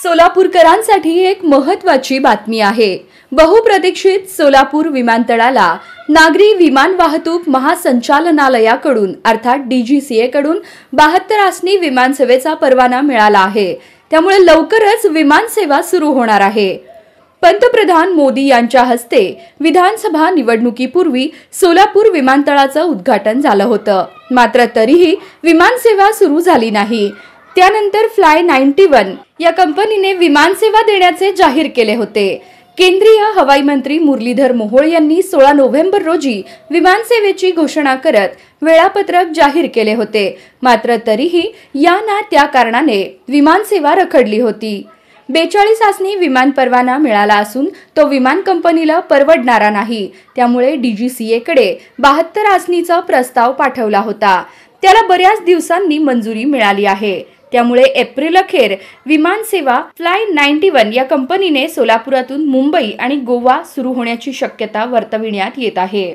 सोलापूरकरांसाठी एक महत्त्वाची बातमी आहे। बहुप्रतीक्षित सोलापूर विमानतळाला नागरी विमान वाहतूक महासंचालनालयाकडून अर्थात DGCA कडून 72 आसनी विमान सेवेचा परवाना मिळाला आहे। त्यामुळे लवकरच विमान सेवा सुरू होणार आहे। पंतप्रधान मोदी यांच्या हस्ते विधानसभा निवडणुकीपूर्वी सोलापूर विमानतळाचं उद्घाटन झालं होतं, मात्र तरीही विमान सेवा सुरू झाली नाही। त्यानंतर फ्लाय 91 या कंपनीने विमान सेवा देण्याचे जाहीर केले होते। केंद्रीय हवाई मंत्री मुरलीधर मोहोळ यांनी 16 नोव्हेंबर रोजी विमान सेवेची घोषणा करत वेळापत्रक जाहीर केले होते, मात्र तरीही या ना त्या कारणाने विमान सेवा रखडली होती। 42 आसनी विमान परवाना मिळाला असून तो विमान कंपनीला परवडणारा नाही, त्यामुळे DGCA कडे 72 आसनीचा प्रस्ताव पाठवला होता। त्याला बऱ्याच दिवसांनी मंजुरी मिळाली आहे। त्यामुळे एप्रिल अखेर विमान सेवा फ्लाय 91 या कंपनीने सोलापुरातून मुंबई आणि गोवा सुरू होण्याची शक्यता वर्तविण्यात येत आहे।